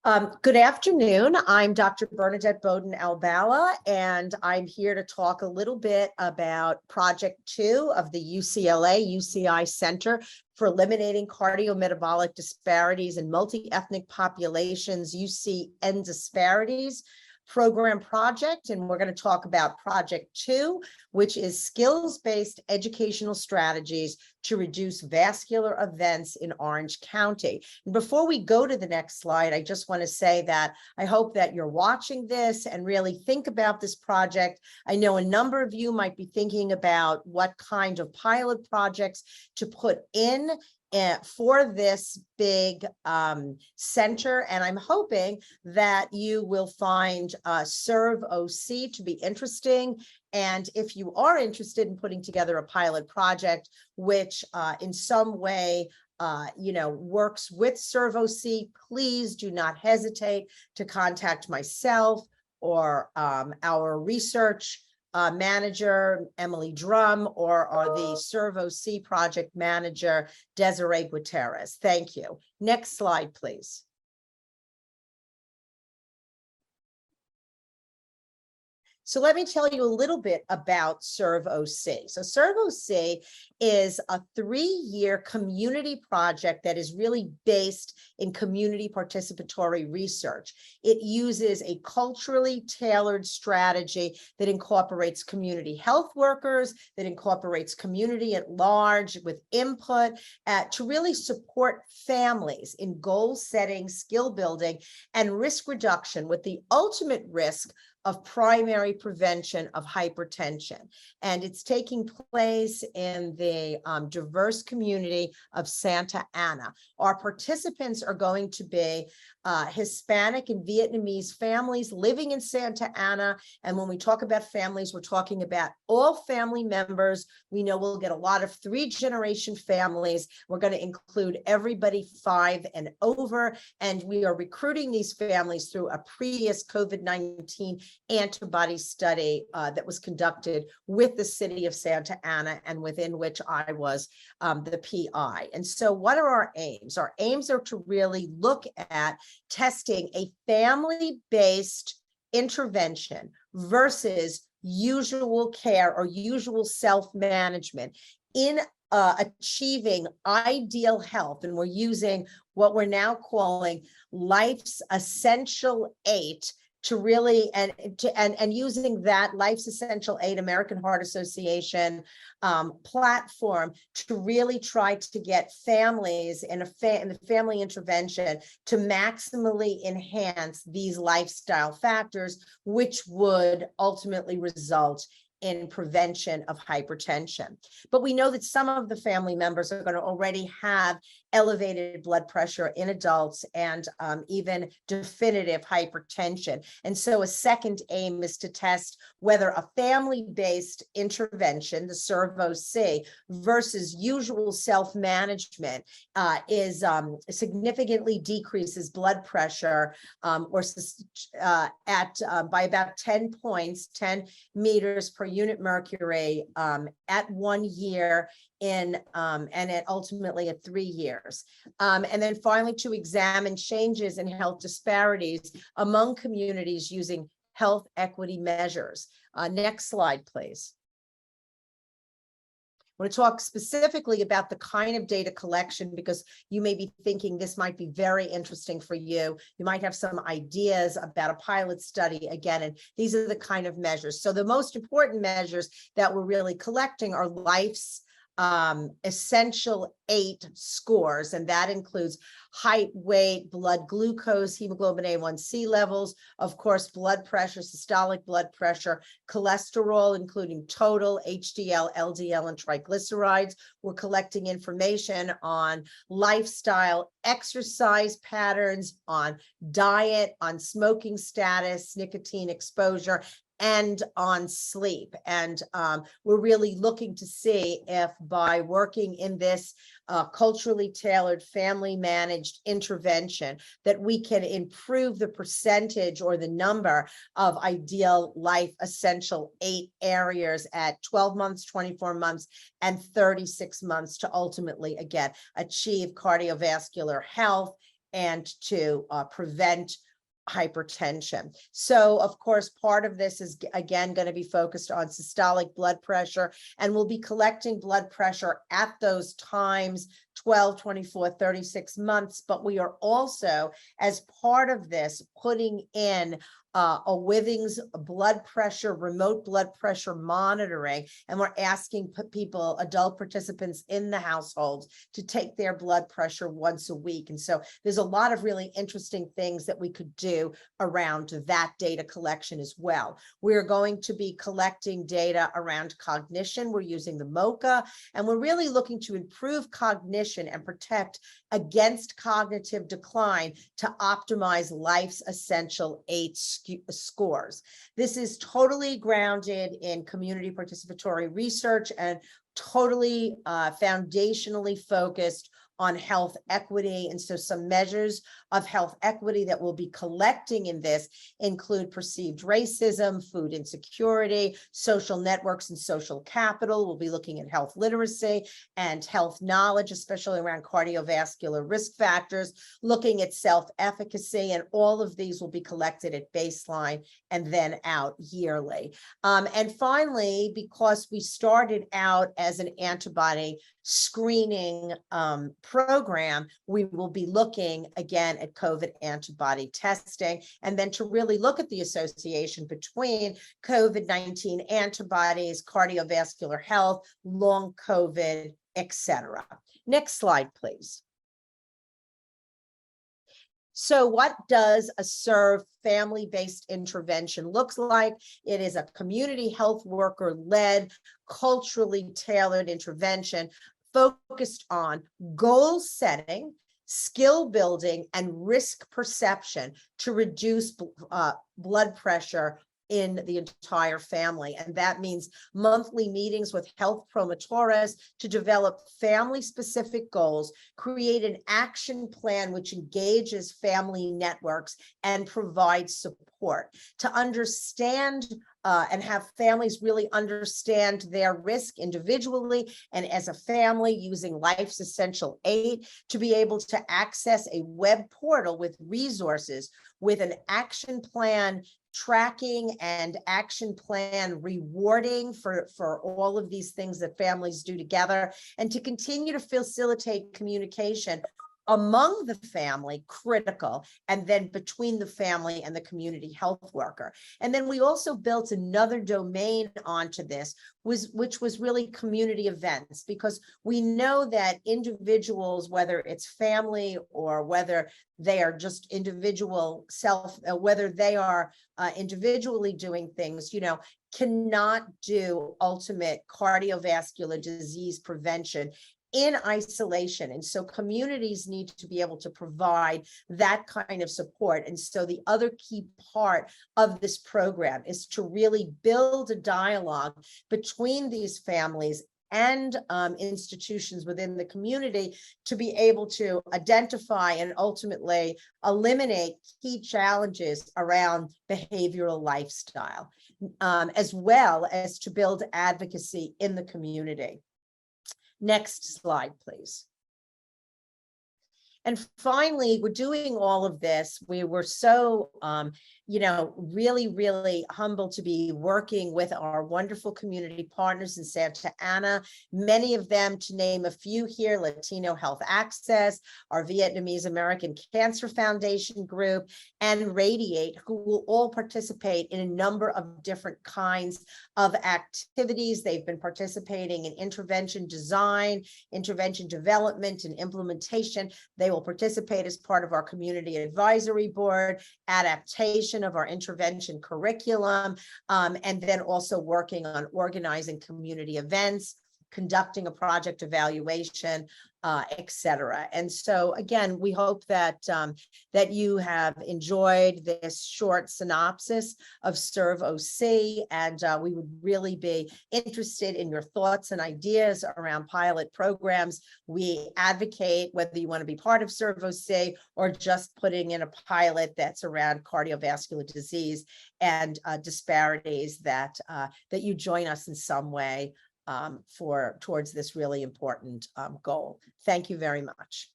Good afternoon. I'm Dr. Bernadette Bowden-Albala, and I'm here to talk a little bit about Project 2 of the UCLA-UCI Center for Eliminating Cardiometabolic Disparities in Multi-Ethnic Populations, UCN Disparities program project. And we're going to talk about Project 2, which is skills-based educational strategies to reduce vascular events in Orange County. And before we go to the next slide, I just want to say that I hope that you're watching this and really think about this project. I know a number of you might be thinking about what kind of pilot projects to put in for this big center, and I'm hoping that you will find Serve OC to be interesting. And if you are interested in putting together a pilot project, which in some way works with Serve OC, please do not hesitate to contact myself or our research manager, Emily Drum, or the Serve OC project manager, Desiree Gutierrez. Thank you. Next slide, please. So let me tell you a little bit about Serve OC. So Serve OC is a 3-year community project that is really based in community participatory research. It uses a culturally tailored strategy that incorporates community health workers, that incorporates community at large with input to really support families in goal setting, skill building, and risk reduction, with the ultimate risk of primary prevention of hypertension. And it's taking place in the diverse community of Santa Ana. Our participants are going to be Hispanic and Vietnamese families living in Santa Ana. And when we talk about families, we're talking about all family members. We know we'll get a lot of 3-generation families. We're going to include everybody 5 and over. And we are recruiting these families through a previous COVID-19 antibody study that was conducted with the city of Santa Ana, and within which I was the PI. And so what are our aims? Our aims are to really look at testing a family-based intervention versus usual care or usual self-management in achieving ideal health. And we're using what we're now calling Life's Essential 8 to really, and using that Life's Essential 8 American Heart Association platform to really try to get families in the family intervention to maximally enhance these lifestyle factors, which would ultimately result in prevention of hypertension. But we know that some of the family members are going to already have elevated blood pressure in adults and even definitive hypertension. And so a second aim is to test whether a family-based intervention, the Serve OC, versus usual self-management significantly decreases blood pressure by about 10 points, 10 meters per unit mercury at 1 year and ultimately at 3 years. And then finally, to examine changes in health disparities among communities using health equity measures. Next slide, please. I want to talk specifically about the kind of data collection, because you may be thinking this might be very interesting for you. You might have some ideas about a pilot study again, and these are the kind of measures. So the most important measures that we're really collecting are Life's Essential 8 scores, and that includes height, weight, blood glucose, hemoglobin A1C levels, of course, blood pressure, systolic blood pressure, cholesterol, including total, HDL, LDL, and triglycerides. We're collecting information on lifestyle, exercise patterns, on diet, on smoking status, nicotine exposure, and on sleep. And we're really looking to see if by working in this culturally tailored, family managed intervention, that we can improve the percentage or the number of ideal Life Essential 8 areas at 12 months, 24 months, and 36 months to ultimately, again, achieve cardiovascular health and to prevent hypertension. So of course, part of this is again going to be focused on systolic blood pressure, and we'll be collecting blood pressure at those times, 12, 24, 36 months. But we are also, as part of this, putting in a Withings blood pressure, remote blood pressure monitoring. And we're asking people, adult participants in the households, to take their blood pressure once a week. And so there's a lot of really interesting things that we could do around that data collection as well. We're going to be collecting data around cognition. We're using the MoCA, and we're really looking to improve cognition and protect against cognitive decline to optimize life's essential 8 scores. This is totally grounded in community participatory research and totally foundationally focused on health equity. And so some measures of health equity that we'll be collecting in this include perceived racism, food insecurity, social networks and social capital. We'll be looking at health literacy and health knowledge, especially around cardiovascular risk factors, looking at self-efficacy, and all of these will be collected at baseline and then out yearly. And finally, because we started out as an antibody screening program, we will be looking again at COVID antibody testing, and then to really look at the association between COVID-19 antibodies, cardiovascular health, long COVID, etc. Next slide, please. So what does a SERV family-based intervention looks like? It is a community health worker-led, culturally tailored intervention focused on goal setting, skill building, and risk perception to reduce blood pressure in the entire family. And that means monthly meetings with health promotores to develop family-specific goals, create an action plan which engages family networks and provides support to understand and have families really understand their risk individually and as a family, using Life's Essential 8 to be able to access a web portal with resources, with an action plan tracking and action plan rewarding for all of these things that families do together, and to continue to facilitate communication among the family, critical, and then between the family and the community health worker. And then we also built another domain onto this, which was really community events, because we know that individuals, whether it's family or whether they are just individual whether they are individually doing things, cannot do ultimate cardiovascular disease prevention in isolation. And so communities need to be able to provide that kind of support. And so the other key part of this program is to really build a dialogue between these families and institutions within the community to be able to identify and ultimately eliminate key challenges around behavioral lifestyle, as well as to build advocacy in the community. Next slide, please. And finally, we're doing all of this. We were so, really, really humbled to be working with our wonderful community partners in Santa Ana, many of them, to name a few here: Latino Health Access, our Vietnamese American Cancer Foundation group, and Radiate, who will all participate in a number of different kinds of activities. They've been participating in intervention design, intervention development, and implementation. They will participate as part of our community advisory board, adaptation of our intervention curriculum, and then also working on organizing community events, conducting a project evaluation, etc. And so again, we hope that that you have enjoyed this short synopsis of SERV-OC, and we would really be interested in your thoughts and ideas around pilot programs. We advocate whether you want to be part of SERV-OC or just putting in a pilot that's around cardiovascular disease and disparities, that you join us in some way towards this really important goal. Thank you very much.